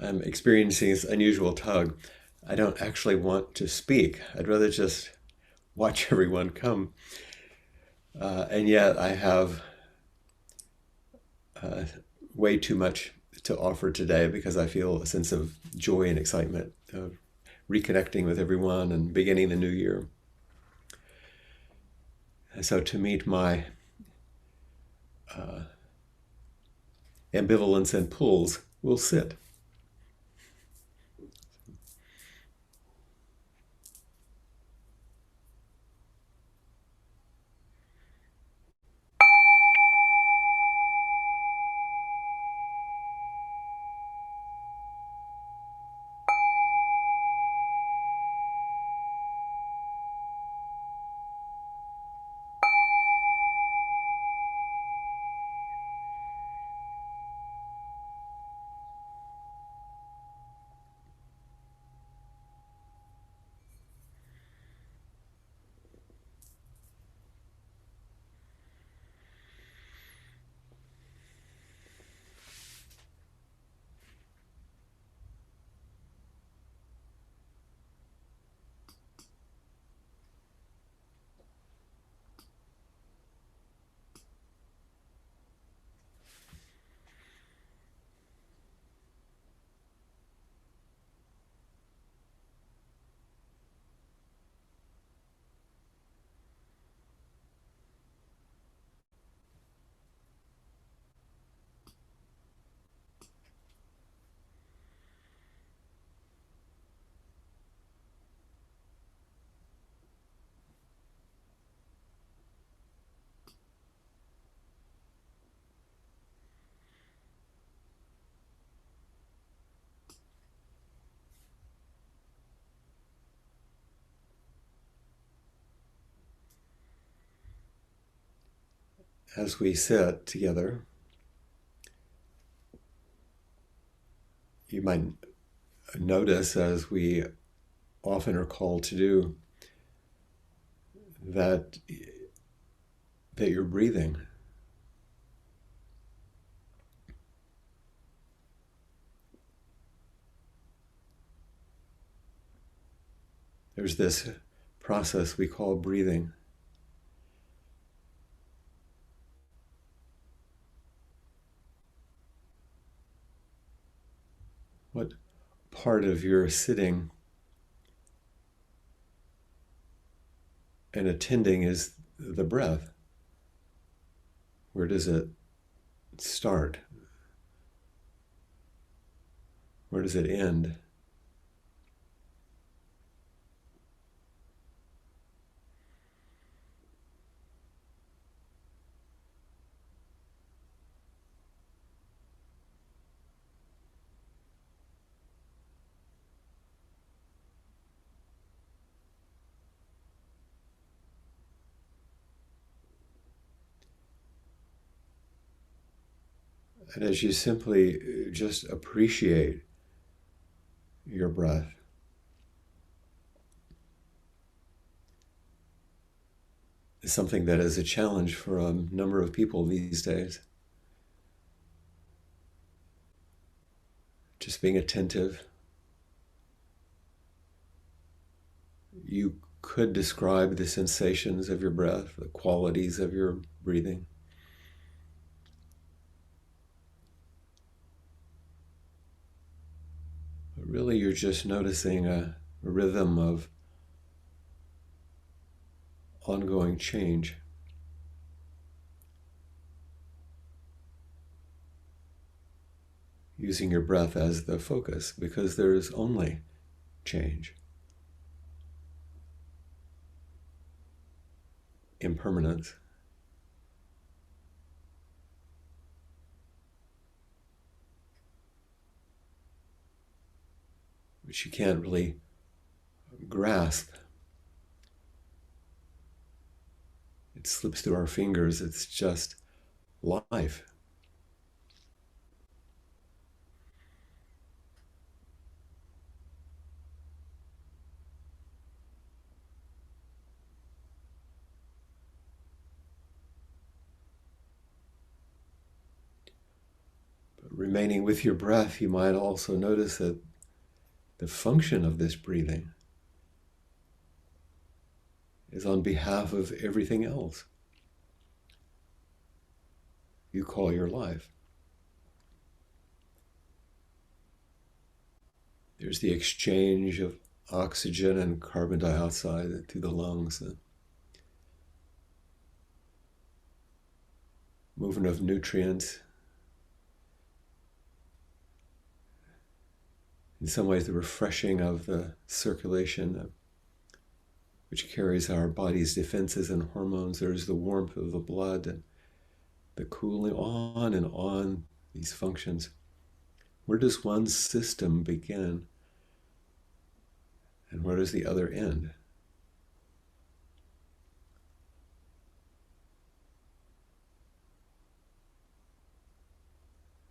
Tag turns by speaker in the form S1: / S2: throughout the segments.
S1: I'm experiencing this unusual tug. I don't actually want to speak. I'd rather just watch everyone come. And yet I have uh, way too much to offer today because I feel a sense of joy and excitement of reconnecting with everyone and beginning the new year. And so to meet my uh, ambivalence and pulls, we'll sit. As we sit together, you might notice, as we often are called to do, that you're breathing. There's this process we call breathing. What part of your sitting and attending is the breath? Where does it start? Where does it end? And as you simply just appreciate your breath, is something that is a challenge for a number of people these days. Just being attentive. You could describe the sensations of your breath, the qualities of your breathing. But really, you're just noticing a rhythm of ongoing change. Using your breath as the focus because there is only change, impermanence, which you can't really grasp. It slips through our fingers. It's just life. But remaining with your breath, you might also notice that the function of this breathing is on behalf of everything else you call your life. There's the exchange of oxygen and carbon dioxide through the lungs, the movement of nutrients. In some ways, the refreshing of the circulation, which carries our body's defenses and hormones. There's the warmth of the blood and the cooling on and on these functions. Where does one system begin? And where does the other end?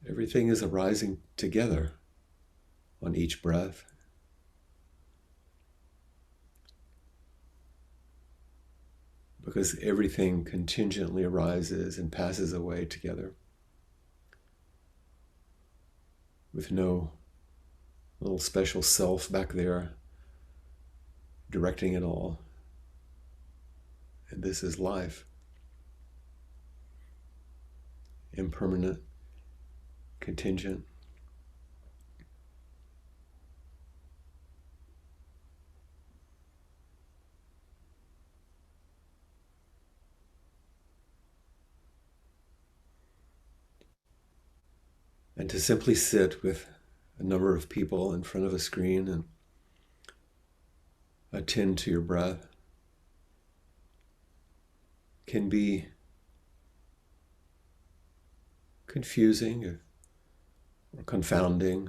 S1: Everything is arising together on each breath. Because everything contingently arises and passes away together, with no little special self back there directing it all. And this is life. Impermanent, contingent. And to simply sit with a number of people in front of a screen and attend to your breath can be confusing or confounding.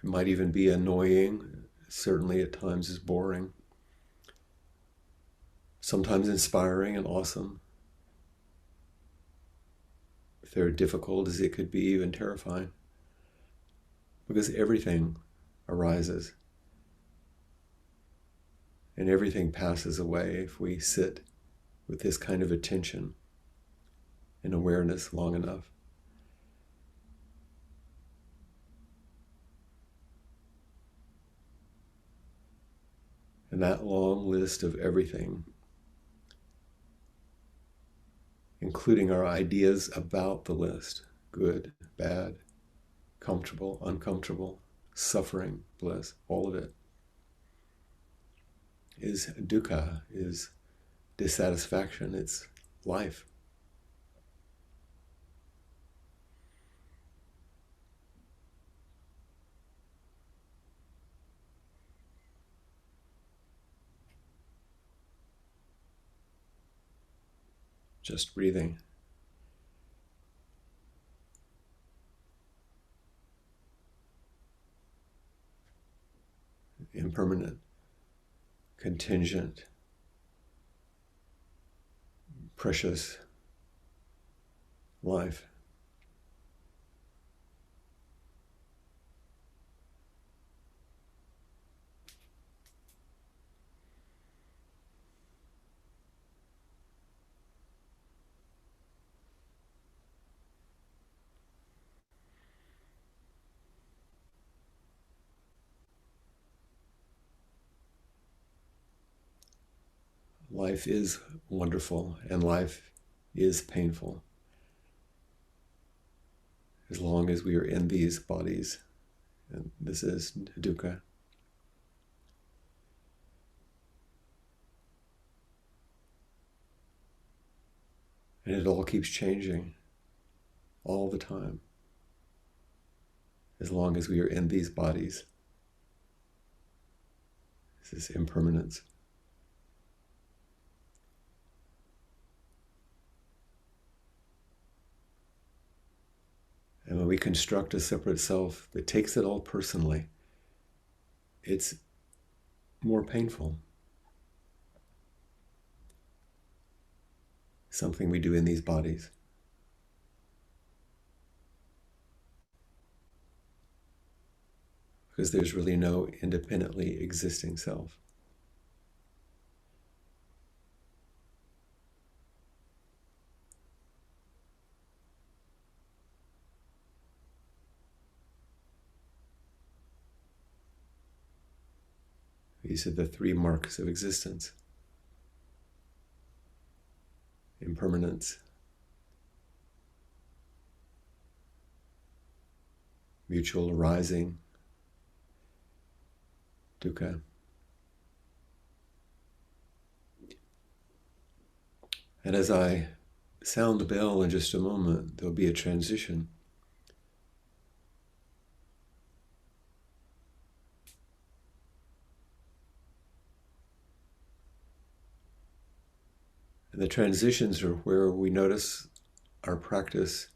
S1: It might even be annoying. Certainly at times is boring. Sometimes inspiring and awesome. If they're difficult as it could be, even terrifying. Because everything arises and everything passes away if we sit with this kind of attention and awareness long enough. And that long list of everything, including our ideas about the list, good, bad, comfortable, uncomfortable, suffering, bliss, all of it, is dukkha, is dissatisfaction, it's life. Just breathing. Impermanent, contingent, precious life. Life is wonderful and life is painful as long as we are in these bodies. And this is dukkha. And it all keeps changing all the time as long as we are in these bodies. This is impermanence. And when we construct a separate self that takes it all personally, it's more painful. Something we do in these bodies. Because there's really no independently existing self. These are the three marks of existence: impermanence, mutual arising, dukkha. And as I sound the bell in just a moment, there'll be a transition. And the transitions are where we notice our practice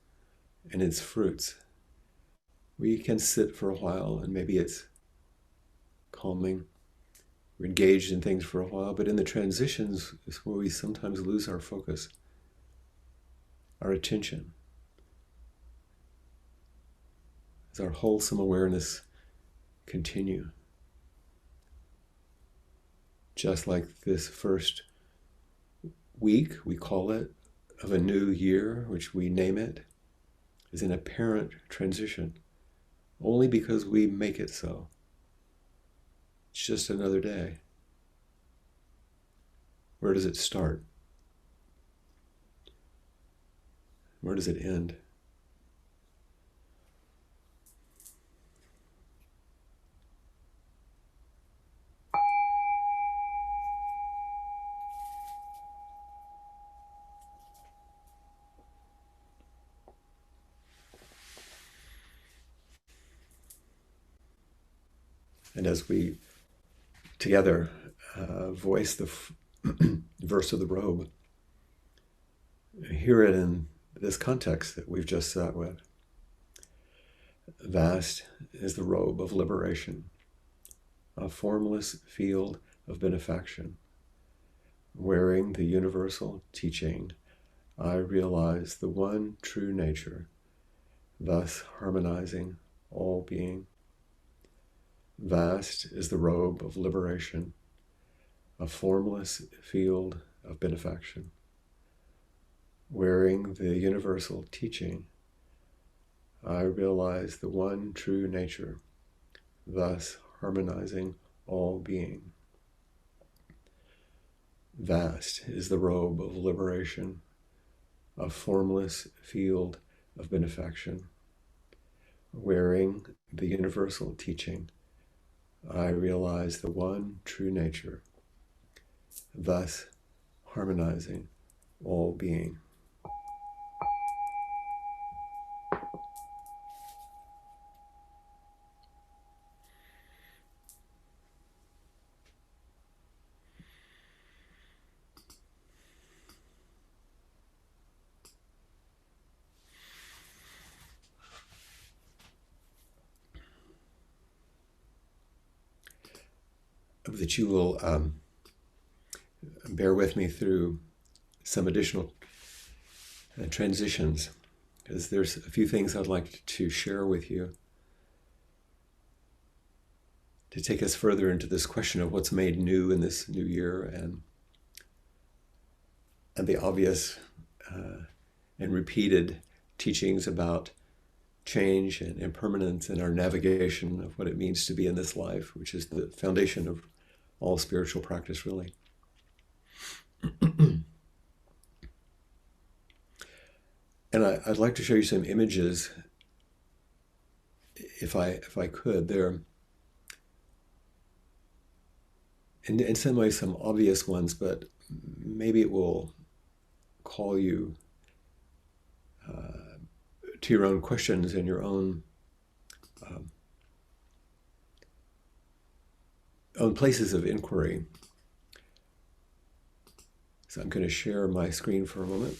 S1: and its fruits. We can sit for a while and maybe it's calming. We're engaged in things for a while, but in the transitions is where we sometimes lose our focus, our attention. As our wholesome awareness continue. Just like this first week, we call it, of a new year, which we name it, is an apparent transition, only because we make it so. It's just another day. Where does it start? Where does it end? And as we together voice the verse of the robe, hear it in this context that we've just sat with. Vast is the robe of liberation, a formless field of benefaction. Wearing the universal teaching, I realize the one true nature, thus harmonizing all being. Vast is the robe of liberation, a formless field of benefaction. Wearing the universal teaching, I realize the one true nature, thus harmonizing all being. Vast is the robe of liberation, a formless field of benefaction. Wearing the universal teaching, I realize the one true nature, thus harmonizing all being. That you will bear with me through some additional transitions, because there's a few things I'd like to share with you to take us further into this question of what's made new in this new year, and the obvious and repeated teachings about change and impermanence and our navigation of what it means to be in this life, which is the foundation of all spiritual practice, really. And I'd like to show you some images, if I could. They're in some ways some obvious ones, but maybe it will call you to your own questions and your own places of inquiry. So I'm going to share my screen for a moment.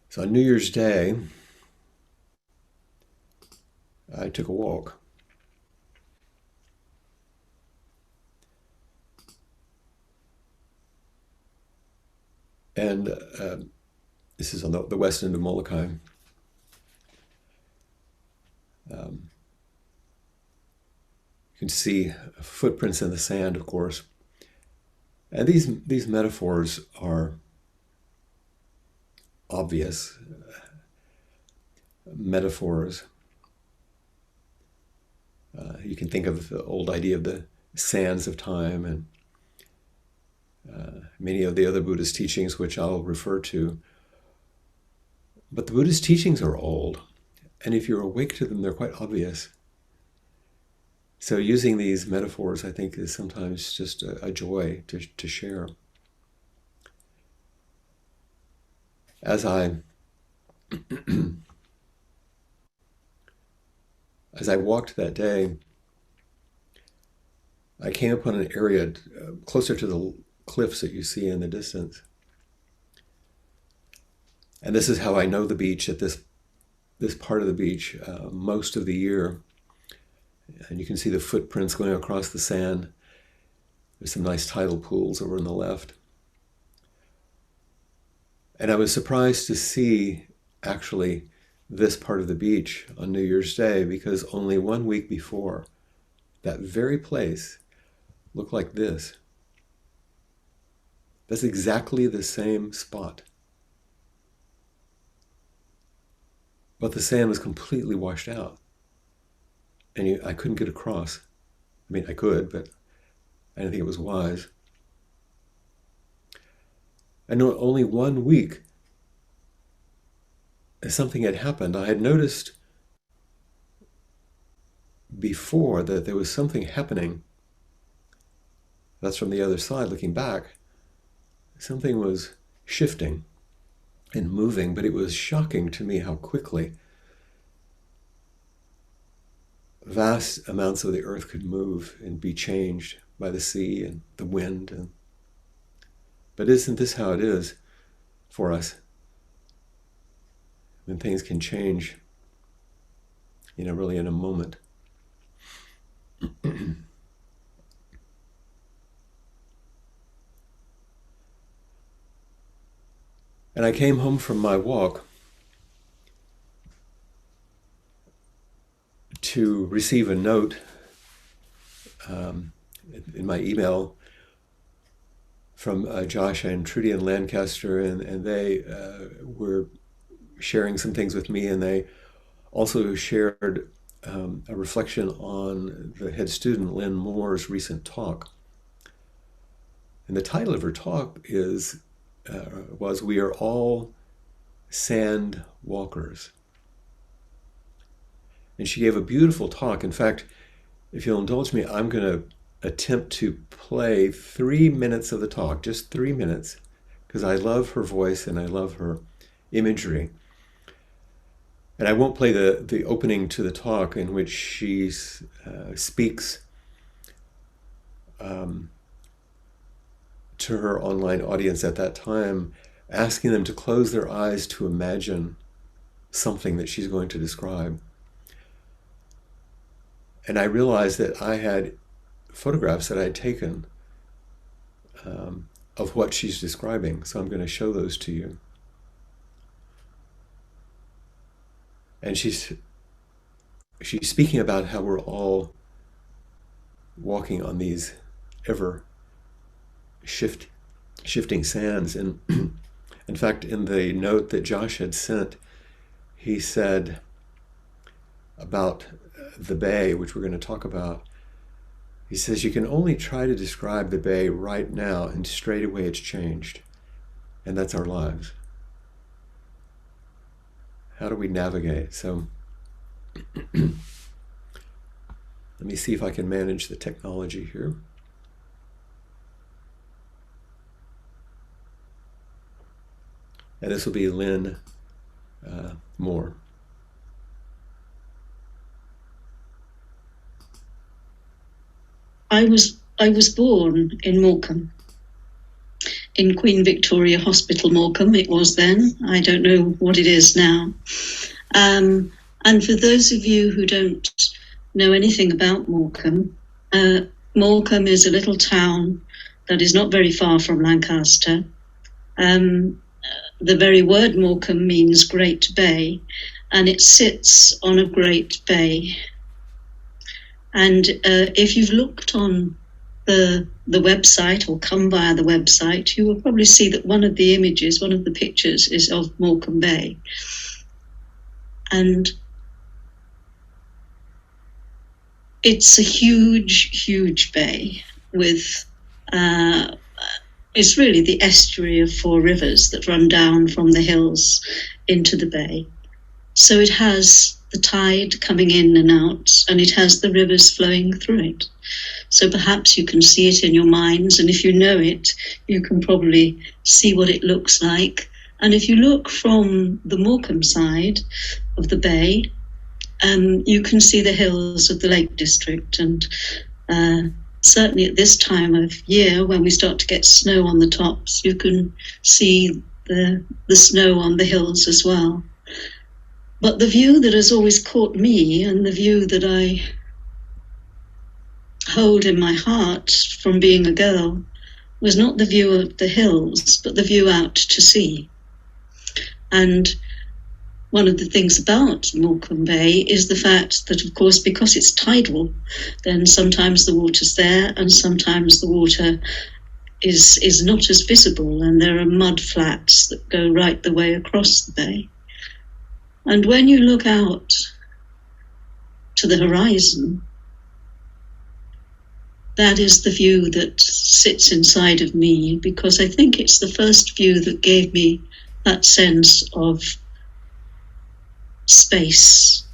S1: So on New Year's Day, I took a walk. And this is on the west end of Molokai. You can see footprints in the sand, of course. And these metaphors are obvious metaphors You can think of the old idea of the sands of time and many of the other Buddhist teachings, which I'll refer to. But the Buddhist teachings are old, and if you're awake to them, they're quite obvious. So using these metaphors, I think, is sometimes just a joy to share. As I walked that day, I came upon an area closer to the cliffs that you see in the distance. And this is how I know the beach at this part of the beach most of the year. And you can see the footprints going across the sand. There's some nice tidal pools over on the left. And I was surprised to see actually this part of the beach on New Year's Day, because only 1 week before, that very place looked like this. That's exactly the same spot. But the sand was completely washed out. And I couldn't get across. I mean, I could, but I didn't think it was wise. I know only 1 week something had happened. I had noticed before that there was something happening. That's from the other side looking back. Something was shifting and moving, but it was shocking to me how quickly vast amounts of the earth could move and be changed by the sea and the wind. But isn't this how it is for us? When things can change, really in a moment. And I came home from my walk to receive a note in my email from Josh and Trudy in Lancaster, and they were sharing some things with me, and they also shared a reflection on the head student, Lynne Moore's recent talk. And the title of her talk was "We Are All Sand Walkers." And she gave a beautiful talk. In fact, if you'll indulge me, I'm going to attempt to play 3 minutes of the talk, just 3 minutes, because I love her voice and I love her imagery. And I won't play the opening to the talk in which she speaks to her online audience at that time, asking them to close their eyes to imagine something that she's going to describe. And I realized that I had photographs that I had taken of what she's describing. So I'm going to show those to you. And she's speaking about how we're all walking on these ever shifting sands. And in fact, in the note that Josh had sent, he said about the bay, which we're going to talk about, he says, you can only try to describe the bay right now, and straight away it's changed. And that's our lives. How do we navigate? So let me see if I can manage the technology here. And this will be Lynne Moore.
S2: I was born in Morecambe, in Queen Victoria Hospital, Morecambe. It was then. I don't know what it is now. And for those of you who don't know anything about Morecambe, Morecambe is a little town that is not very far from Lancaster. The very word Morecambe means Great Bay, and it sits on a great bay. And if you've looked on the website or come via the website, you will probably see that one of the images, one of the pictures is of Morecambe Bay. And it's a huge, huge bay with, it's really the estuary of 4 rivers that run down from the hills into the bay. So it has the tide coming in and out, and it has the rivers flowing through it. So perhaps you can see it in your minds, and if you know it, you can probably see what it looks like. And if you look from the Morecambe side of the bay, you can see the hills of the Lake District. And certainly at this time of year, when we start to get snow on the tops, you can see the snow on the hills as well. But the view that has always caught me, and the view that I hold in my heart from being a girl, was not the view of the hills, but the view out to sea. And one of the things about Morecambe Bay is the fact that, of course, because it's tidal, then sometimes the water's there and sometimes the water is not as visible, and there are mud flats that go right the way across the bay. And when you look out to the horizon, that is the view that sits inside of me, because I think it's the first view that gave me that sense of space,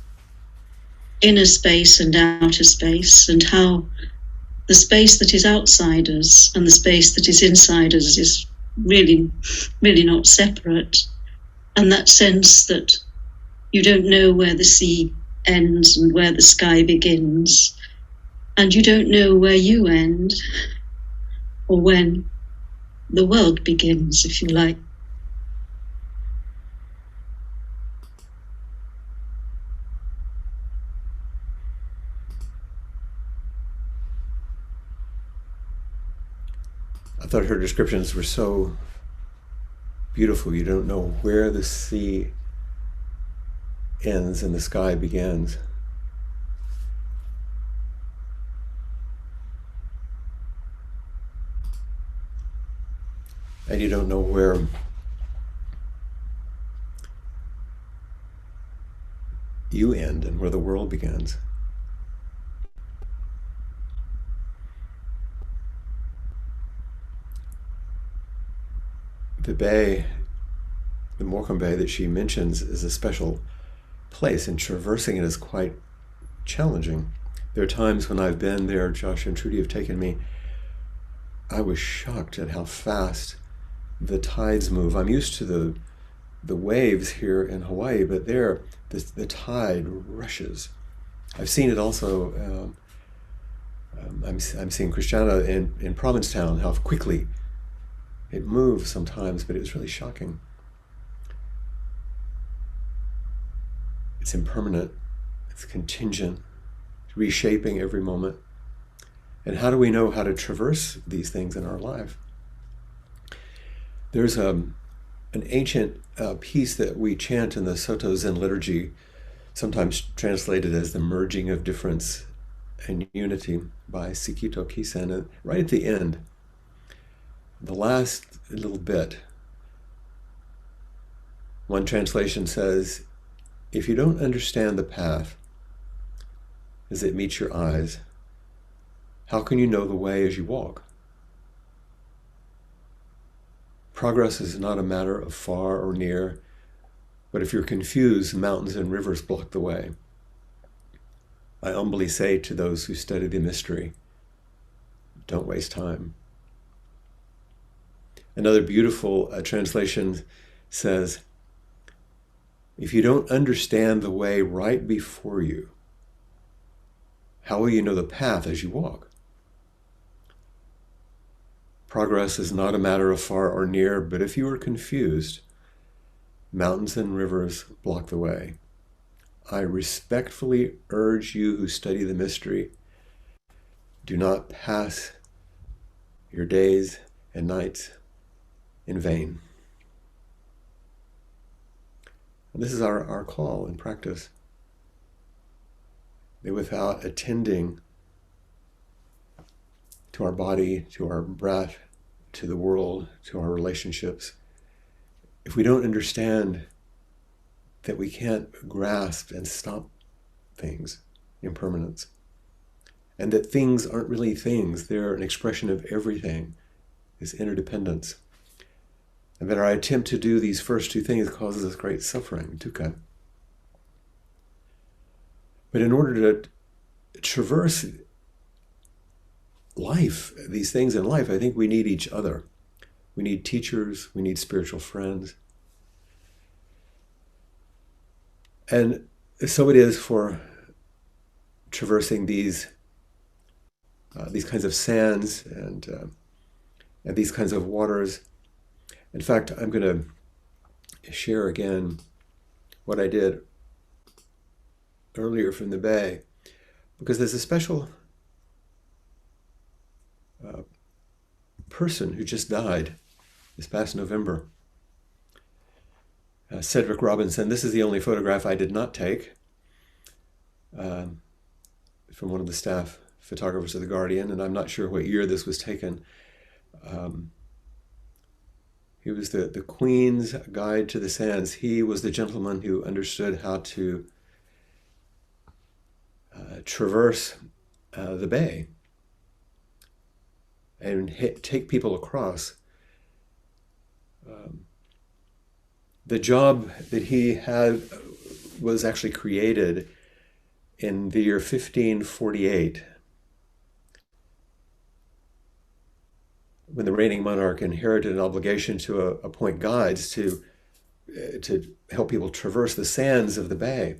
S2: inner space and outer space, and how the space that is outside us and the space that is inside us is really, really not separate. And that sense that you don't know where the sea ends and where the sky begins, and you don't know where you end or when the world begins, if you like.
S1: I thought her descriptions were so beautiful. You don't know where the sea ends and the sky begins. And you don't know where you end and where the world begins. The bay, the Morecambe Bay that she mentions, is a special place, and traversing it is quite challenging. There are times when I've been there, Josh and Trudy have taken me, I was shocked at how fast the tides move. I'm used to the waves here in Hawaii, but there the tide rushes. I've seen it also, I'm seeing Christiana in Provincetown, how quickly it moves sometimes, but it was really shocking. It's impermanent, it's contingent, it's reshaping every moment. And how do we know how to traverse these things in our life? There's an ancient piece that we chant in the Soto Zen liturgy, sometimes translated as the merging of difference and unity by Sikito Kisen. And right at the end, the last little bit, one translation says, if you don't understand the path as it meets your eyes, how can you know the way as you walk? Progress is not a matter of far or near, but if you're confused, mountains and rivers block the way. I humbly say to those who study the mystery, don't waste time. Another beautiful translation says, if you don't understand the way right before you, how will you know the path as you walk? Progress is not a matter of far or near, but if you are confused, mountains and rivers block the way. I respectfully urge you who study the mystery, do not pass your days and nights in vain. And this is our call in practice. That without attending to our body, to our breath, to the world, to our relationships, if we don't understand that we can't grasp and stop things, impermanence, and that things aren't really things. They're an expression of everything, this interdependence. And that our attempt to do these first two things causes us great suffering, dukkha. But in order to traverse life, these things in life, I think we need each other. We need teachers, we need spiritual friends. And so it is for traversing these kinds of sands and these kinds of waters. In fact, I'm going to share again what I did earlier from the bay, because there's a special person who just died this past November. Cedric Robinson. This is the only photograph I did not take from one of the staff photographers of The Guardian, and I'm not sure what year this was taken. He was the Queen's guide to the sands. He was the gentleman who understood how to traverse the bay and take people across. The job that he had was actually created in the year 1548, when the reigning monarch inherited an obligation to appoint guides to help people traverse the sands of the bay.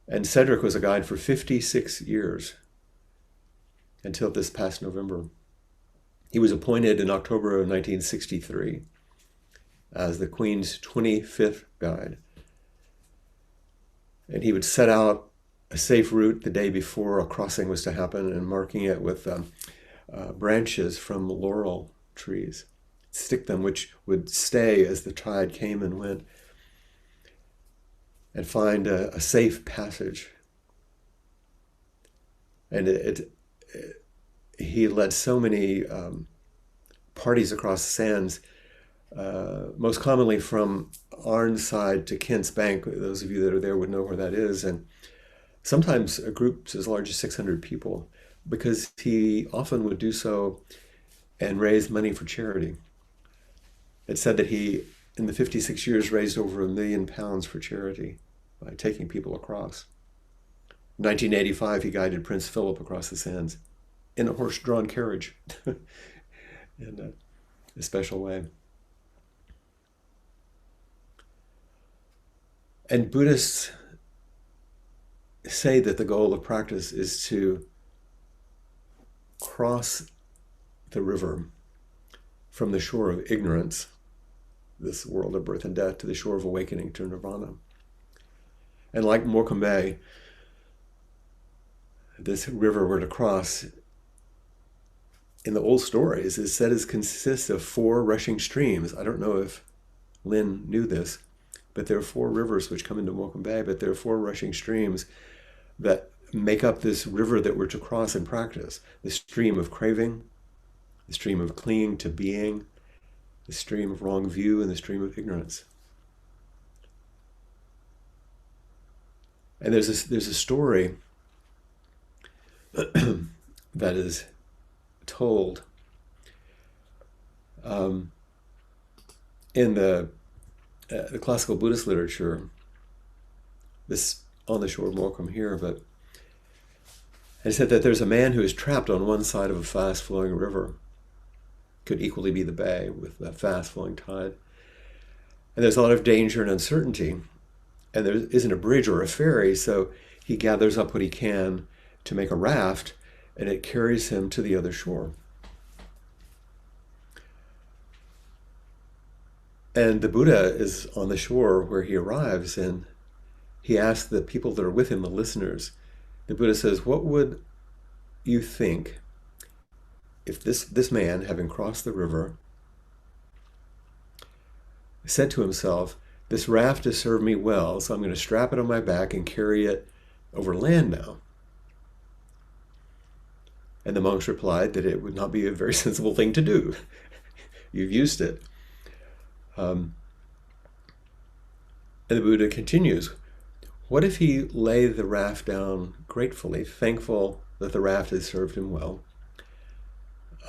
S1: And Cedric was a guide for 56 years until this past November. He was appointed in October of 1963 as the Queen's 25th guide. And he would set out a safe route the day before a crossing was to happen, and marking it with branches from laurel trees, stick them, which would stay as the tide came and went, and find a safe passage. And he led so many parties across the sands, most commonly from Arnside to Kent's Bank. Those of you that are there would know where that is. And sometimes groups as large as 600 people, because he often would do so and raise money for charity. It's said that he, in the 56 years, raised over £1 million for charity by taking people across. In 1985, he guided Prince Philip across the sands in a horse-drawn carriage in a special way. And Buddhists say that the goal of practice is to cross the river from the shore of ignorance, this world of birth and death, to the shore of awakening, to nirvana. And like Morecambe Bay, this river we're to cross, in the old stories, is said to consist of 4 rushing streams. I don't know if Lynne knew this, but there are 4 rivers which come into Morecambe Bay, but there are 4 rushing streams that make up this river that we're to cross in practice. The stream of craving, the stream of clinging to being, the stream of wrong view, and the stream of ignorance. And there's a story that is told in the classical Buddhist literature, this on the shore of Morecambe here, but it said that there's a man who is trapped on one side of a fast-flowing river. Could equally be the bay with a fast-flowing tide. And there's a lot of danger and uncertainty, and there isn't a bridge or a ferry, so he gathers up what he can to make a raft, and it carries him to the other shore. And the Buddha is on the shore where he arrives, and he asks the people that are with him, the listeners, the Buddha says, what would you think if this man, having crossed the river, said to himself, this raft has served me well, so I'm going to strap it on my back and carry it over land now? And the monks replied that it would not be a very sensible thing to do. You've used it. And the Buddha continues, what if he lay the raft down gratefully, thankful that the raft has served him well,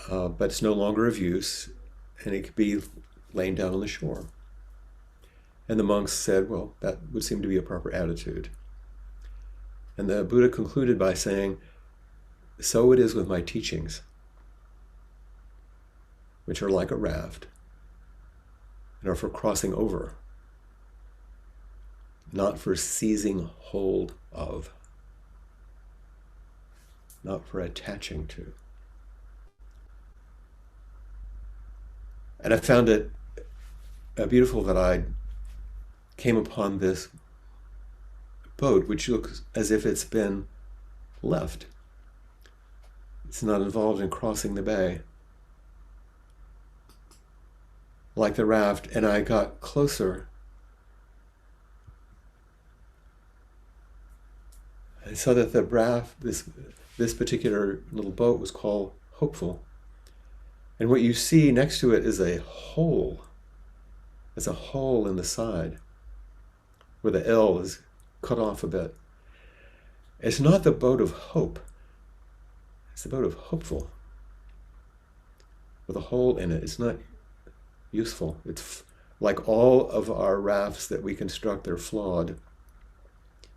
S1: but it's no longer of use, and it could be laying down on the shore. And the monks said, well, that would seem to be a proper attitude. And the Buddha concluded by saying, so it is with my teachings, which are like a raft and are for crossing over, not for seizing hold of, not for attaching to. And I found it beautiful that I came upon this boat, which looks as if it's been left. It's not involved in crossing the bay, like the raft, and I got closer. I saw that the raft, this particular little boat, was called Hopeful. And what you see next to it is a hole. It's a hole in the side where the L is cut off a bit. It's not the boat of hope. It's the boat of Hopeful, with a hole in it. It's not useful. It's like all of our rafts that we construct, they're flawed.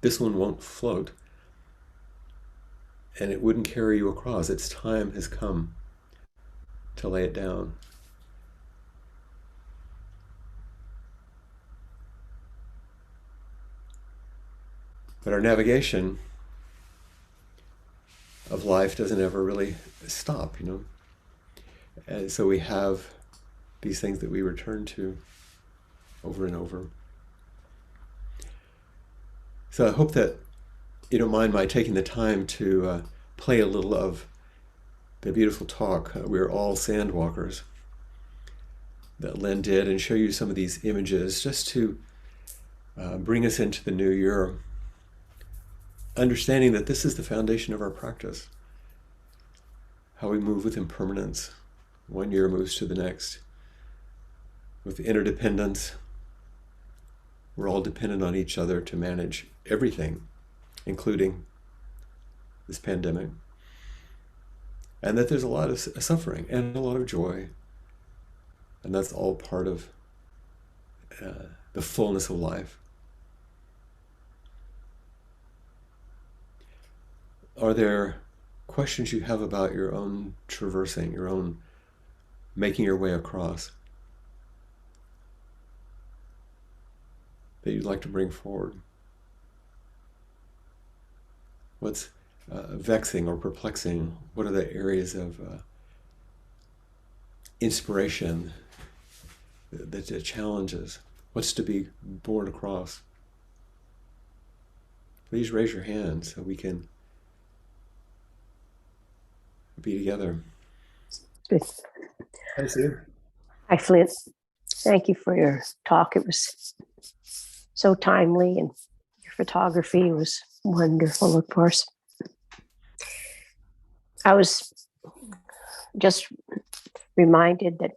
S1: This one won't float, and it wouldn't carry you across. Its time has come to lay it down. But our navigation of life doesn't ever really stop, And so we have these things that we return to over and over. So I hope that you don't mind my taking the time to play a little of the beautiful talk, We're All Sandwalkers, that Lynne did, and show you some of these images just to bring us into the new year, understanding that this is the foundation of our practice, how we move with impermanence. One year moves to the next. With interdependence, we're all dependent on each other to manage everything, including this pandemic. And that there's a lot of suffering and a lot of joy. And that's all part of the fullness of life. Are there questions you have about your own traversing, your own making your way across, that you'd like to bring forward? What's vexing or perplexing? What are the areas of inspiration, the challenges? What's to be borne across? Please raise your hand so we can be together.
S3: Good.
S1: Hi, Sue.
S3: Hi, Flint. Thank you for your talk. It was so timely, and your photography was wonderful, of course. I was just reminded that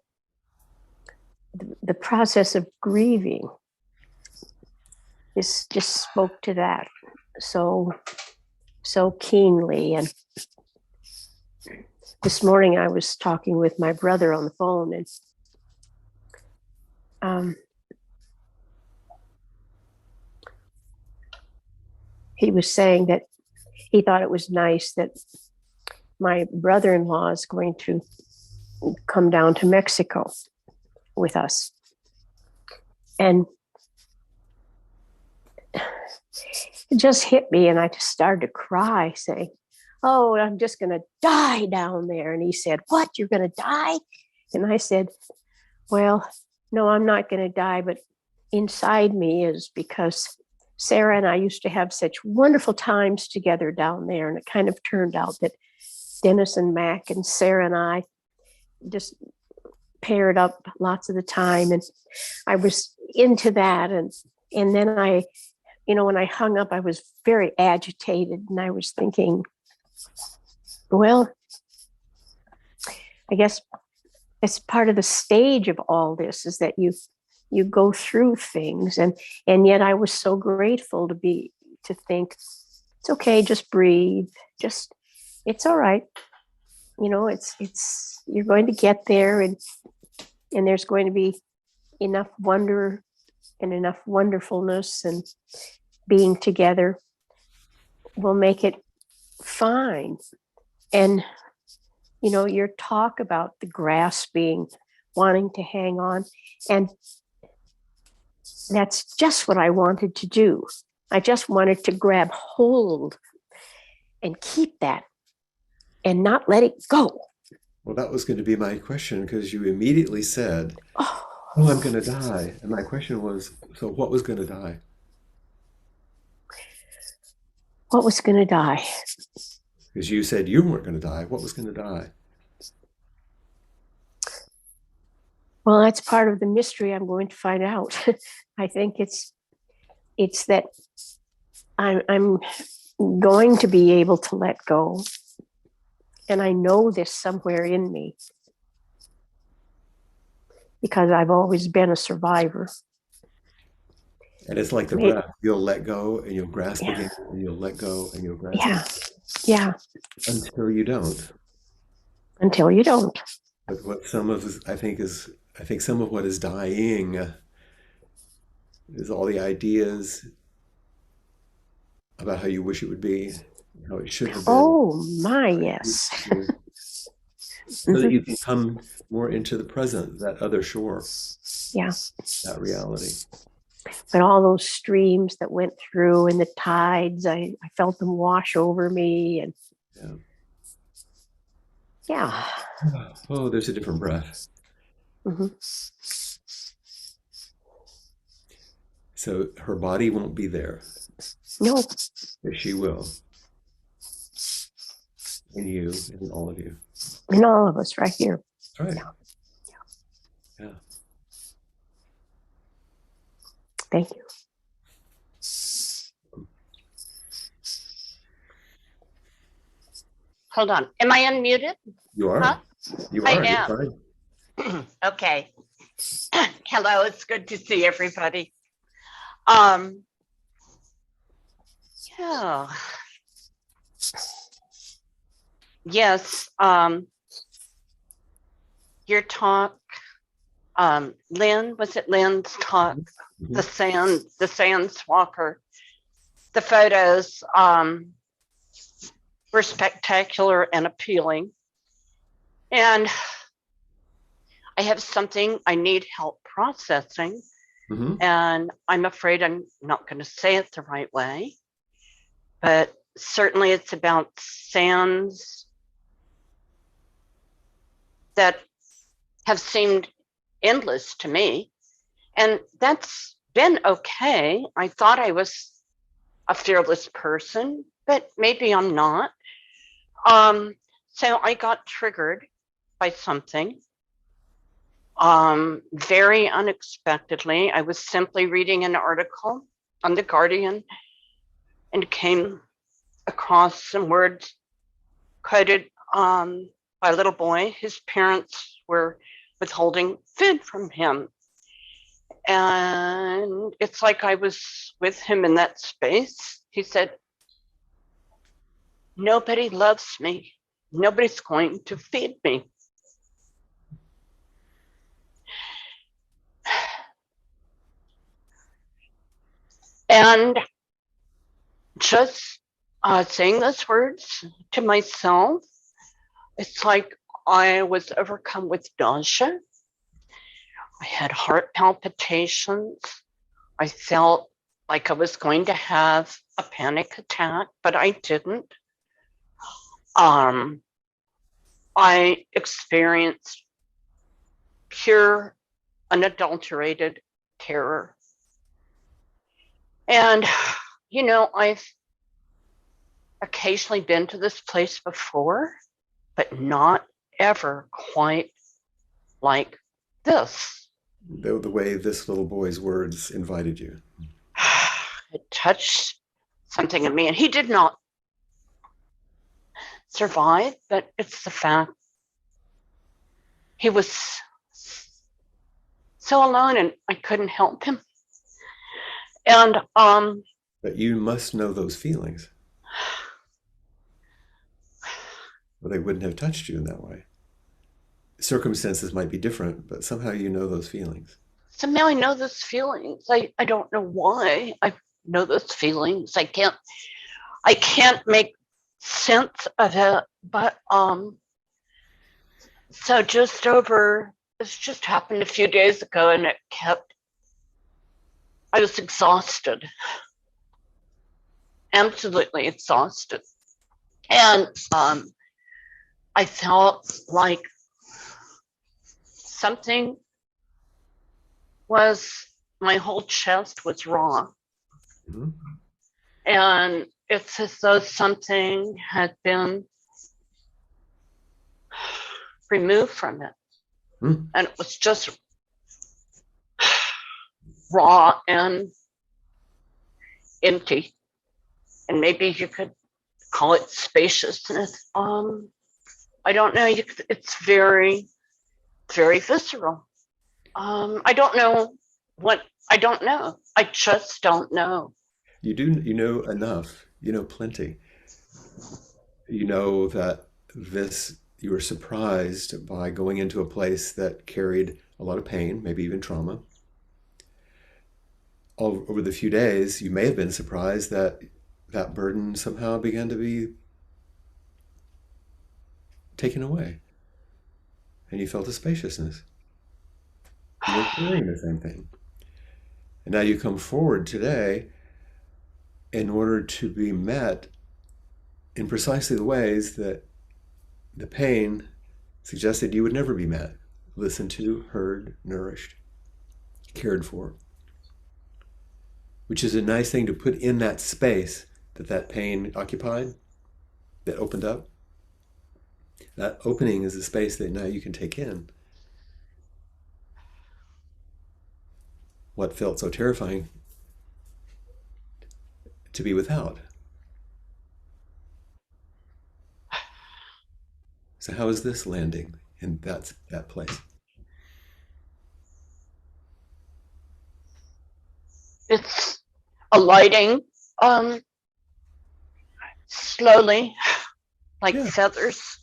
S3: the process of grieving just spoke to that so keenly. And this morning I was talking with my brother on the phone, and he was saying that he thought it was nice that my brother-in-law is going to come down to Mexico with us. And it just hit me, and I just started to cry, saying, oh, I'm just going to die down there. And he said, what, you're going to die? And I said, well, no, I'm not going to die, but inside me is, because Sarah and I used to have such wonderful times together down there. And it kind of turned out that Dennis and Mac and Sarah and I just paired up lots of the time. And I was into that. And then I, when I hung up, I was very agitated, and I was thinking, well, I guess it's part of the stage of all this, is that you go through things, and yet I was so grateful to think it's okay, just breathe, just It's all right. It's you're going to get there, and there's going to be enough wonder and enough wonderfulness, and being together will make it fine. And your talk about the grasping, wanting to hang on, and that's just what I wanted to do. I just wanted to grab hold and keep that and not let it go.
S1: Well, that was going to be my question, because you immediately said,
S3: Oh,
S1: "Oh, I'm going to die." And my question was, so what was going to die?
S3: what was going to die?
S1: Because you said you weren't going to die. What was going to die?
S3: Well, that's part of the mystery I'm going to find out. I think it's that I'm going to be able to let go. And I know this somewhere in me because I've always been a survivor.
S1: And it's like the breath. You'll let go and you'll grasp again, and you'll let go and you'll grasp again.
S3: Yeah.
S1: Until you don't.
S3: Until you don't.
S1: But what I think some of what is dying is all the ideas about how you wish it would be, how it should have been.
S3: Oh my, yes.
S1: So that you can come more into the present, that other shore.
S3: Yeah.
S1: That reality.
S3: But all those streams that went through and the tides, I felt them wash over me. And yeah.
S1: Oh, there's a different breath.
S3: Mm-hmm.
S1: So her body won't be there.
S3: No.
S1: But she will. In you, in all of you.
S3: In all of us right here.
S1: That's right. Yeah.
S3: Thank you.
S4: Hold on. Am I unmuted?
S1: You are.
S4: Huh?
S1: You are.
S4: I am.
S1: You're fine.
S4: Okay. Hello. It's good to see everybody. Yeah. Yes. Your talk, Lynn, was it Lynn's talk? Mm-hmm. The Sands Walker, the photos were spectacular and appealing. And I have something I need help processing. Mm-hmm. And I'm afraid I'm not going to say it the right way. But certainly it's about sands that have seemed endless to me. And that's been okay. I thought I was a fearless person, but maybe I'm not. So I got triggered by something very unexpectedly. I was simply reading an article on The Guardian and came across some words quoted by a little boy. His parents were withholding food from him. And it's like I was with him in that space. He said, "Nobody loves me. Nobody's going to feed me." And just saying those words to myself, it's like I was overcome with nausea. I had heart palpitations. I felt like I was going to have a panic attack, but I didn't. I experienced pure, unadulterated terror. And, I've occasionally been to this place before, but not ever quite like this.
S1: The way this little boy's words invited you.
S4: It touched something in me, and he did not survive, but it's the fact he was so alone and I couldn't help him. And
S1: but you must know those feelings. or they wouldn't have touched you in that way. Circumstances might be different, but somehow you know those feelings.
S4: Somehow I know those feelings. I don't know why I know those feelings. I can't make sense of it. But so this just happened a few days ago, and I was exhausted, absolutely exhausted. And I felt like something my whole chest was raw.
S1: Mm-hmm.
S4: And it's as though something had been removed from it.
S1: Mm.
S4: And it was just raw and empty. And maybe you could call it spaciousness. I don't know. It's very, very visceral. I don't know. I just don't know.
S1: You know enough. You know plenty. You know that you were surprised by going into a place that carried a lot of pain, maybe even trauma. Over the few days, you may have been surprised that that burden somehow began to be taken away. And you felt a spaciousness. You were carrying the same thing. And now you come forward today in order to be met in precisely the ways that the pain suggested you would never be met. Listened to, heard, nourished, cared for. Which is a nice thing to put in that space that pain occupied, that opened up. That opening is a space that now you can take in. What felt so terrifying to be without. So how is this landing in that place?
S4: It's alighting slowly, like
S1: Yeah,
S4: feathers.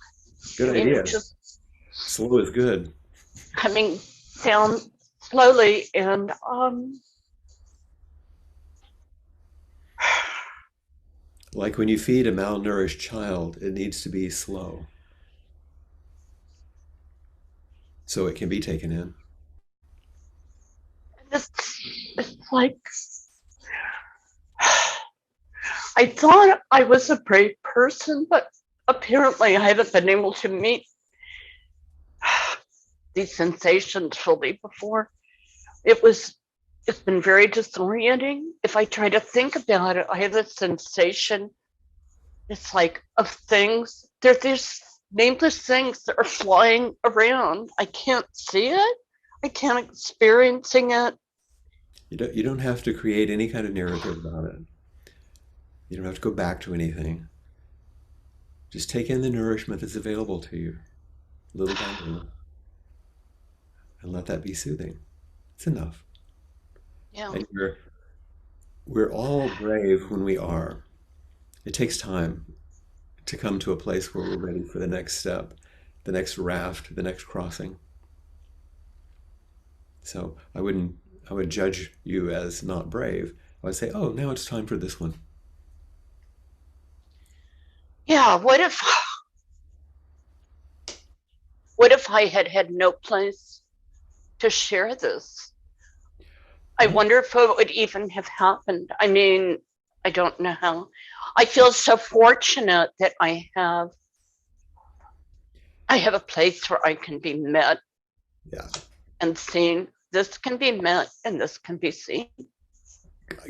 S1: good idea.
S4: Just
S1: Slow is good.
S4: coming down slowly, and
S1: Like when you feed a malnourished child, it needs to be slow so it can be taken in.
S4: it's like I thought I was a brave person, but apparently I haven't been able to meet these sensations fully before. It's been very disorienting. If I try to think about it, I have a sensation, it's like, of things. There's these nameless things that are flying around. I can't see it. I can't experiencing it.
S1: You don't have to create any kind of narrative about it. You don't have to go back to anything. Just take in the nourishment that's available to you, little by little, and let that be soothing. It's enough.
S4: Yeah.
S1: And we're all brave when we are. It takes time to come to a place where we're ready for the next step, the next raft, the next crossing. So I would judge you as not brave. I would say, oh, now it's time for this one.
S4: Yeah. What if I had no place to share this? I wonder if it would even have happened. I mean, I don't know how. I feel so fortunate that I have a place where I can be met,
S1: Yeah,
S4: and seen. This can be met and this can be seen.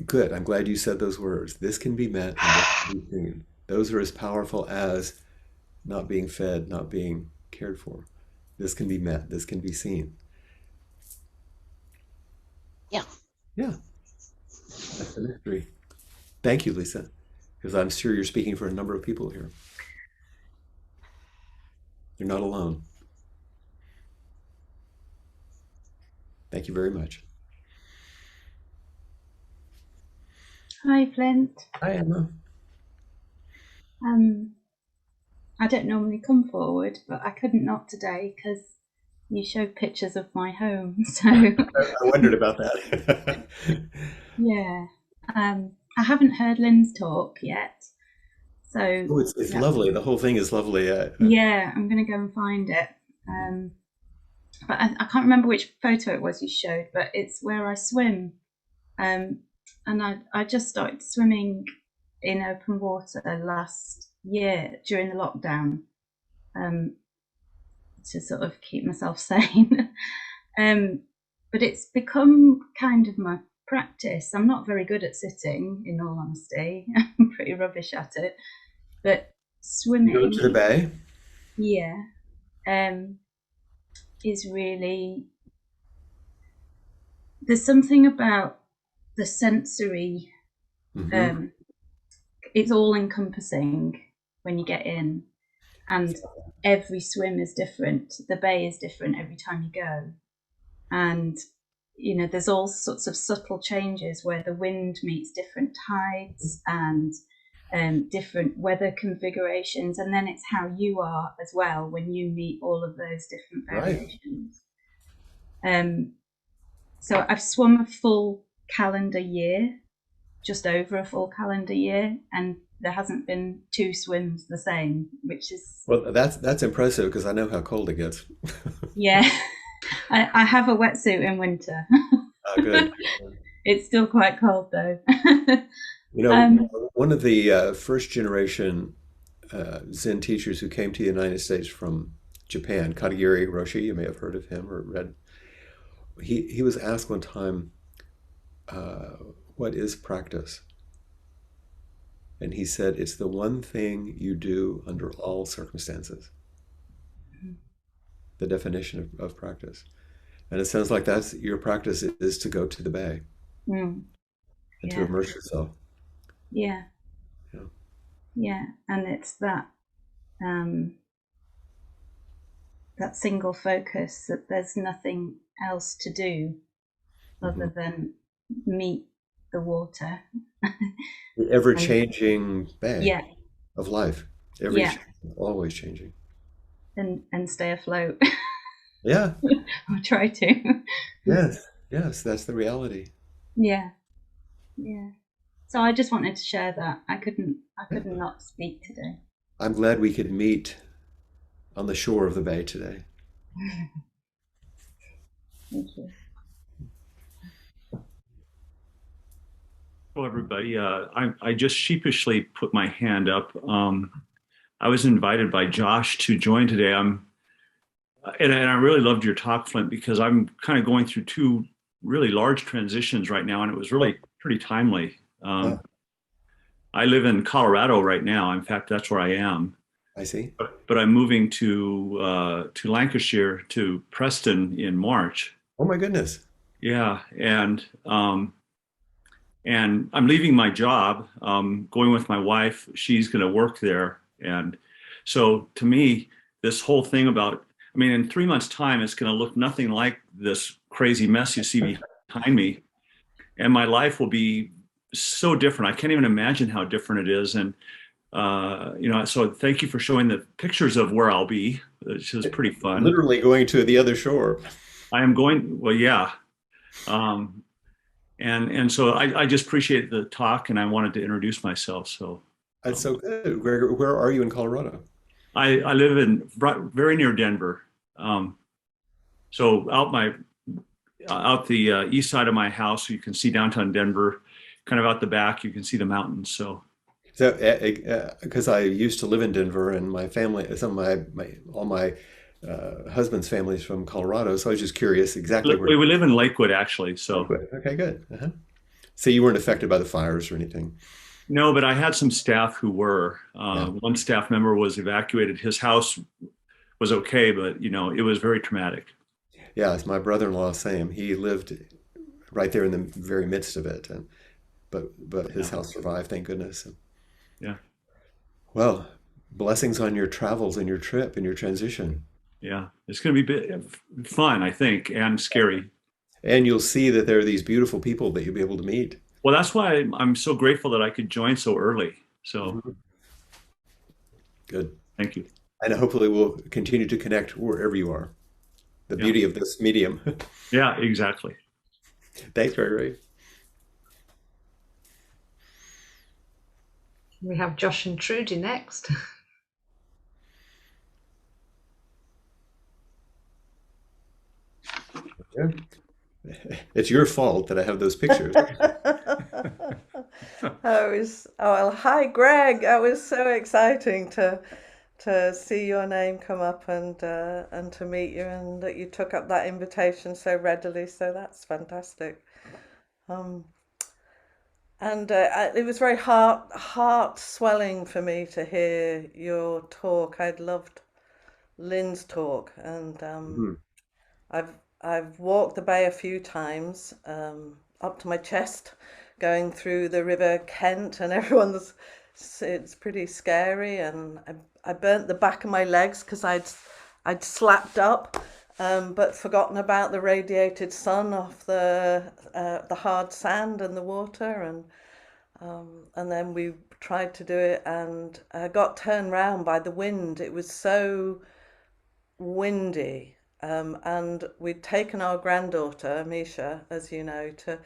S1: good. I'm glad you said those words. This can be met and this can be seen. Those are as powerful as not being fed, not being cared for. This can be met. This can be seen.
S4: Yeah.
S1: Yeah, that's the mystery. Thank you, Lisa, because I'm sure you're speaking for a number of people here. You're not alone. Thank you very much.
S5: Hi, Flint.
S1: Hi, Emma.
S5: Um, I don't normally come forward, but I couldn't not today because you showed pictures of my home. So
S1: I wondered about that.
S5: yeah, I haven't heard Lynne's talk yet. So
S1: Oh, it's lovely. The whole thing is lovely.
S5: Yeah, I'm going to go and find it. But I can't remember which photo it was you showed, but it's where I swim. And I just started swimming in open water last year during the lockdown to sort of keep myself sane. But it's become kind of my practice. I'm not very good at sitting, in all honesty. I'm pretty rubbish at it. But swimming,
S1: go to the bay.
S5: yeah, is really, there's something about the sensory. It's all encompassing when you get in, and every swim is different. The bay is different every time you go, and there's all sorts of subtle changes where the wind meets different tides and different weather configurations, and then it's how you are as well when you meet all of those different variations. Right. So I've swum a full calendar year, just over a full calendar year, and there hasn't been 2 swims the same, which is...
S1: Well, that's impressive because I know how cold it gets.
S5: Yeah, I have a wetsuit in winter.
S1: Oh, good.
S5: It's still quite cold though.
S1: One of the first generation Zen teachers who came to the United States from Japan, Katagiri Roshi, you may have heard of him or read. He was asked one time, what is practice? And he said, it's the one thing you do under all circumstances. The definition of practice. And it sounds like that's your practice is to go to the bay and to immerse yourself.
S5: Yeah. And it's that that single focus, that there's nothing else to do other than meet the water.
S1: The ever-changing bay of life. Always changing.
S5: And stay afloat.
S1: Yeah.
S5: I'll try to.
S1: Yes, that's the reality.
S5: Yeah. So I just wanted to share that. I couldn't not speak today.
S1: I'm glad we could meet on the shore of the bay today.
S5: Thank you.
S6: Hello, everybody. I just sheepishly put my hand up. I was invited by Josh to join today. And I really loved your talk, Flint, because I'm kind of going through 2 really large transitions right now, and it was really pretty timely. I live in Colorado right now. In fact, that's where I am.
S1: I see.
S6: But I'm moving to Lancashire, to Preston in March.
S1: Oh my goodness.
S6: Yeah, and I'm leaving my job, going with my wife. She's going to work there, and so to me, this whole thing about, in 3 months' time, it's going to look nothing like this crazy mess you see behind me, and my life will be so different. I can't even imagine how different it is. And so thank you for showing the pictures of where I'll be, which is pretty fun.
S1: Literally going to the other shore.
S6: I am going. Well, yeah. And so I just appreciate the talk, and I wanted to introduce myself. So
S1: that's so good. Where are you in Colorado?
S6: I live in very near Denver. So out the east side of my house, you can see downtown Denver. Kind of out the back, you can see the mountains. So
S1: because I used to live in Denver, and my family, all my husband's family is from Colorado, so I was just curious exactly where.
S6: We live in Lakewood, actually. So
S1: Lakewood. Okay, good. So you weren't affected by the fires or anything?
S6: No, but I had some staff who were. One staff member was evacuated. His house was okay, but it was very traumatic.
S1: Yeah, it's my brother-in-law, Sam. He lived right there in the very midst of it, but his house survived, thank goodness.
S6: Yeah.
S1: Well, blessings on your travels and your trip and your transition.
S6: Yeah, it's going to be fun, I think, and scary.
S1: And you'll see that there are these beautiful people that you'll be able to meet.
S6: Well, that's why I'm so grateful that I could join so early. So
S1: Good.
S6: Thank you.
S1: And hopefully we'll continue to connect wherever you are. The
S6: Yeah.
S1: beauty of this medium.
S6: Yeah, exactly.
S1: Thanks, Gregory.
S7: We have Josh and Trudy next.
S1: Yeah. It's your fault that I have those pictures.
S8: Well, hi Greg. That was so exciting to see your name come up and to meet you, and that you took up that invitation so readily. So that's fantastic. Um, and it was very heart swelling for me to hear your talk. I'd loved Lynne's talk, and
S1: Mhm.
S8: I've walked the bay a few times, up to my chest, going through the River Kent, and it's pretty scary, and I burnt the back of my legs because I'd slapped up, but forgotten about the radiated sun off the hard sand and the water, and then we tried to do it, and I got turned round by the wind. It was so windy. And we'd taken our granddaughter, Misha, as you know, to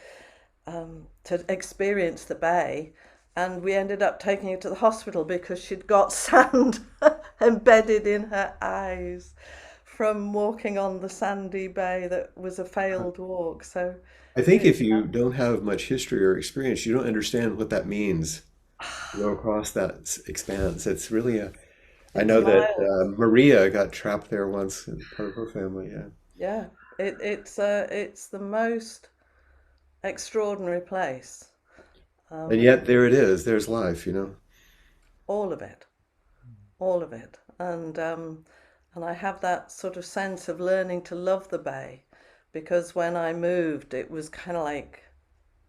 S8: experience the bay. And we ended up taking her to the hospital because she'd got sand embedded in her eyes from walking on the sandy bay that was a failed walk. So
S1: I think
S8: it,
S1: if you don't have much history or experience, you don't understand what that means to go across that expanse. It's really a, I
S8: it's
S1: know that
S8: miles.
S1: Maria got trapped there once, and part of her family, yeah.
S8: Yeah, it's the most extraordinary place.
S1: And
S8: Um,
S1: yet there it is, there's life, you know.
S8: all of it. All of it, and I have that sort of sense of learning to love the bay, because when I moved, it was kind of like,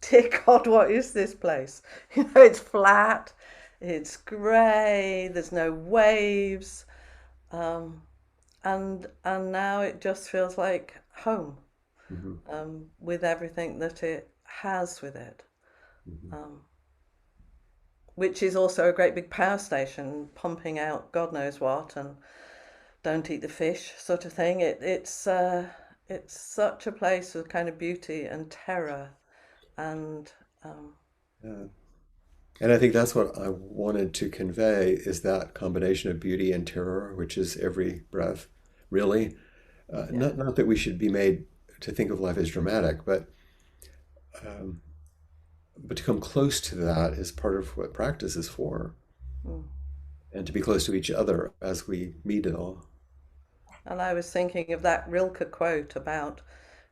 S8: dear God, what is this place? You know, it's flat, it's grey, there's no waves, um, and now it just feels like home,
S1: Hmm.
S8: with everything that it has with it.
S1: Hmm.
S8: Um, which is also a great big power station pumping out God knows what, and don't eat the fish sort of thing. It's such a place of kind of beauty and terror, and um,
S1: Yeah. And I think that's what I wanted to convey is that combination of beauty and terror, which is every breath, really.
S8: yeah,
S1: Not that we should be made to think of life as dramatic, um, but to come close to that is part of what practice is for,
S8: mm.
S1: and to be close to each other as we meet it all.
S8: And I was thinking of that Rilke quote about,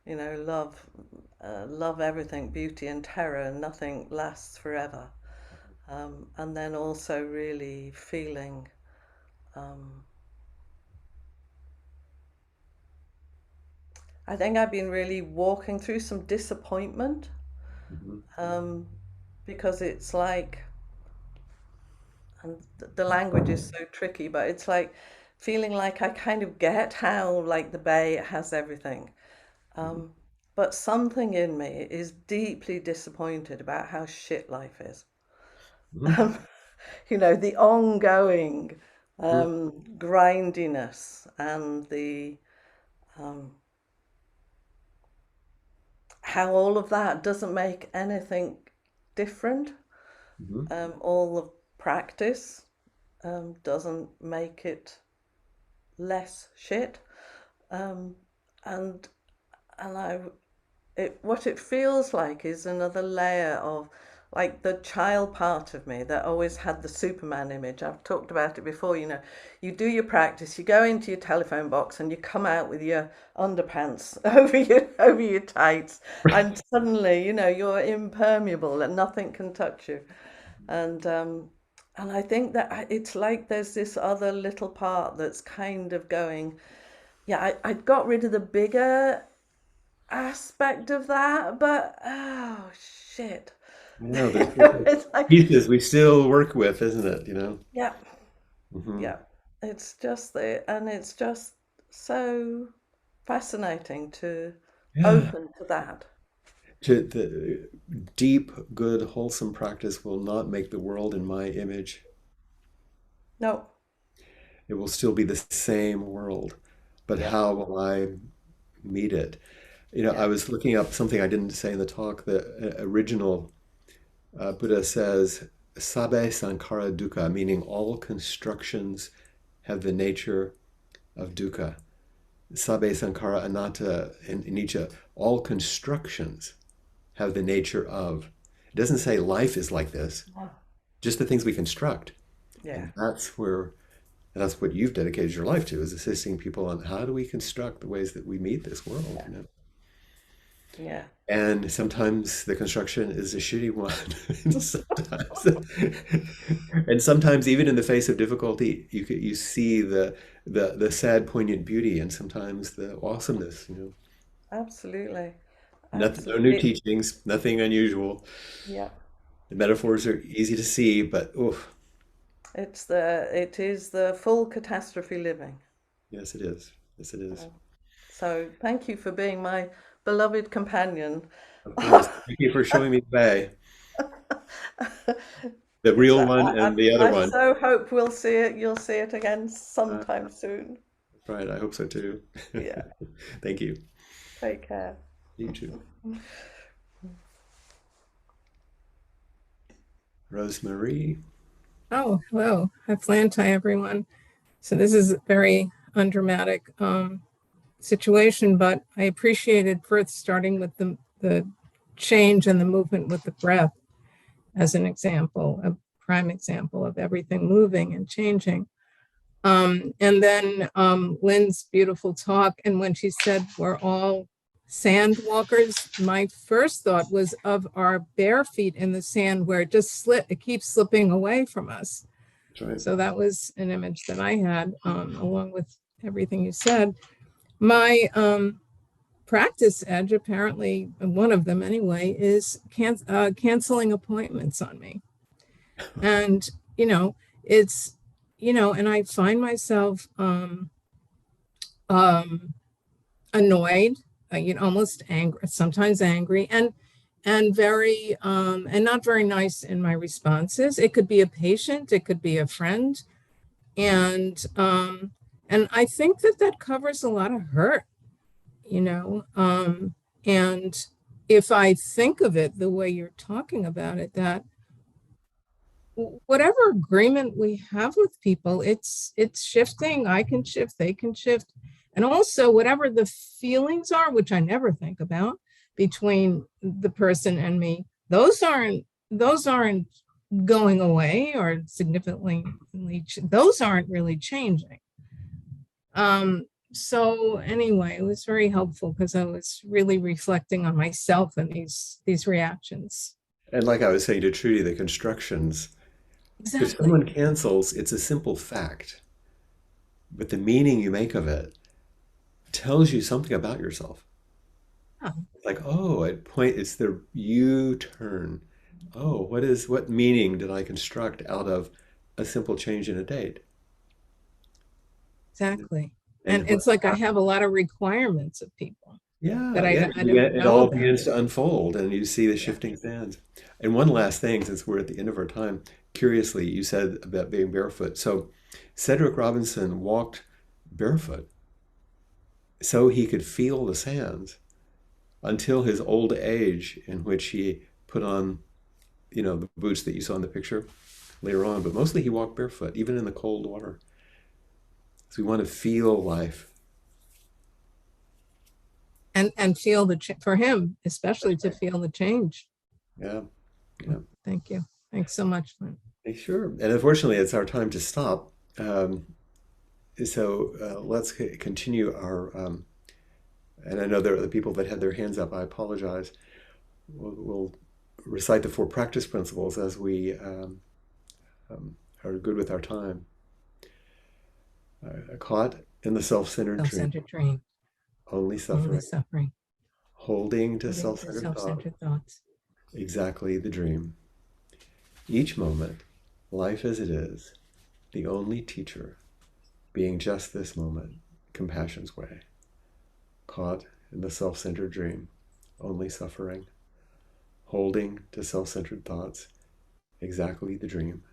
S8: you know, love everything, beauty and terror, and nothing lasts forever. And then also really feeling. Um, I think I've been really walking through some disappointment,
S1: Hmm.
S8: um, because it's like, and the language is so tricky, but it's like feeling like I kind of get how, like, the bay has everything,
S1: Hmm.
S8: um, but something in me is deeply disappointed about how shit life is.
S1: Hmm.
S8: um, you know, the ongoing
S1: Hmm.
S8: grindiness, and the um, how all of that doesn't make anything different.
S1: Hmm.
S8: All the practice doesn't make it less shit. Um, and and what it feels like is another layer of, like, the child part of me that always had the Superman image. I've talked about it before. You know, you do your practice, you go into your telephone box, and you come out with your underpants over your tights, and suddenly, you know, you're impermeable and nothing can touch you. And um, and I think that it's like there's this other little part that's kind of going, yeah, I got rid of the bigger aspect of that, but oh shit.
S1: I know there's little
S8: It's like,
S1: pieces we still work with, isn't it? You know.
S8: yeah,
S1: Hmm.
S8: yeah. It's just so fascinating to
S1: Yeah.
S8: open to that.
S1: To the deep, good, wholesome practice will not make the world in my image.
S8: No,
S1: It will still be the same world, but
S8: Yeah.
S1: how will I meet it? I
S8: Yeah.
S1: was looking up something I didn't say in the talk. The original Buddha says, Sabe Sankara Dukkha, meaning all constructions have the nature of dukkha. Sabe Sankara Anatta in Nietzsche, all constructions have the nature of. It doesn't say life is like this, just the things we construct.
S8: Yeah.
S1: And that's what you've dedicated your life to, is assisting people on how do we construct the ways that we meet this world.
S8: Yeah.
S1: And sometimes the construction is a shitty one. And sometimes even in the face of difficulty, you see the sad, poignant beauty, and sometimes the awesomeness.
S8: Absolutely.
S1: Nothing, no new
S8: Absolutely.
S1: teachings, nothing unusual.
S8: Yeah.
S1: The metaphors are easy to see, but oof,
S8: It is the full catastrophe living.
S1: yes, it is. Yes, it is.
S8: So thank you for being my beloved companion.
S1: Of course. Thank you for showing me the way, the
S8: So
S1: real one and the other
S8: I
S1: one.
S8: so hope we'll see it. You'll see it again
S1: Uh,
S8: sometime soon.
S1: right. I hope so too.
S8: Yeah.
S1: Thank you.
S8: Take care.
S1: You too. Rosemary.
S9: Oh, hello. Hi, Flint. Hi, everyone. So this is a very undramatic situation, but I appreciated first starting with the change and the movement with the breath as an example, a prime example of everything moving and changing. And then Lynne's beautiful talk. And when she said we're all sand walkers, my first thought was of our bare feet in the sand where it keeps slipping away from us.
S1: That's right.
S9: So that was an image that I had along with everything you said. My practice edge, apparently one of them anyway, is canceling appointments on me. And, it's, and I find myself annoyed, almost angry, sometimes angry, and very and not very nice in my responses. It could be a patient, it could be a friend, and I think that covers a lot of hurt, and if I think of it the way you're talking about it, that whatever agreement we have with people, it's shifting. I can shift, they can shift. And also whatever the feelings are, which I never think about, between the person and me, those aren't going away or significantly, those aren't really changing. So anyway, it was very helpful because I was really reflecting on myself and these reactions.
S1: And like I was saying to Trudy, the constructions, if
S9: Exactly.
S1: someone cancels, it's a simple fact, but the meaning you make of it tells you something about yourself.
S9: Oh.
S1: Like, oh, it's the U-turn. Oh, what meaning did I construct out of a simple change in a date?
S9: Exactly.
S1: And
S9: And it's like I have a lot of requirements of people that I don't
S1: it
S9: know
S1: all
S9: about.
S1: begins to unfold, and you see the shifting sands. And one last thing, since we're at the end of our time, curiously, you said about being barefoot. So Cedric Robinson walked barefoot so he could feel the sands until his old age, in which he put on, the boots that you saw in the picture later on. But mostly he walked barefoot, even in the cold water. So we want to feel life.
S9: And feel for him, especially to feel the change.
S1: Yeah.
S9: Thank you. Thanks so much, Lynn.
S1: Sure. And unfortunately, it's our time to stop. So let's continue our, and I know there are the people that had their hands up. I apologize. We'll recite the 4 practice principles as we are good with our time. Caught in the self-centered dream.
S9: Self-centered dream.
S1: Only suffering.
S9: Only suffering.
S1: Holding to self-centered
S9: thoughts.
S1: Exactly the dream. Each moment, life as it is, the only teacher, being just this moment, compassion's way. Caught in the self-centered dream, only suffering. Holding to self-centered thoughts, exactly the dream.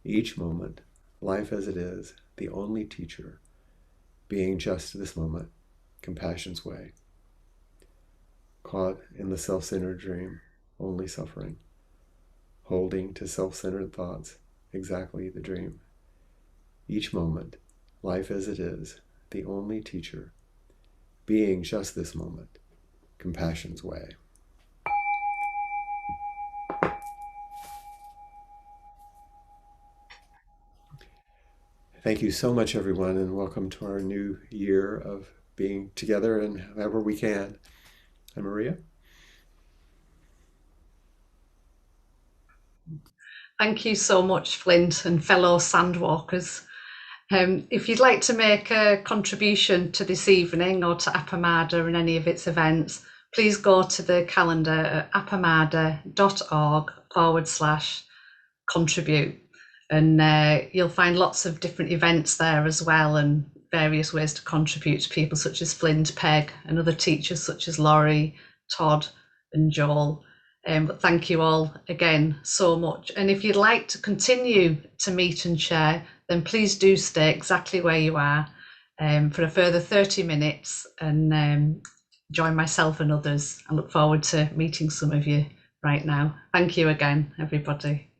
S1: Each moment, life as it is, the only teacher, being just this moment, compassion's way. Caught in the self-centered dream, only suffering. Holding to self-centered thoughts, exactly the dream. Each moment, life as it is, the only teacher, being just this moment, compassion's way. Thank you so much, everyone, and welcome to our new year of being together and however we can. And Maria?
S7: Thank you so much, Flint and fellow Sandwalkers. If you'd like to make a contribution to this evening or to Appamada and any of its events, please go to the calendar at appamada.org/contribute. And you'll find lots of different events there as well, and various ways to contribute to people such as Flint, Peg, and other teachers such as Laurie, Todd, and Joel. But thank you all again so much. And if you'd like to continue to meet and share, then please do stay exactly where you are for a further 30 minutes and join myself and others. I look forward to meeting some of you right now. Thank you again, everybody.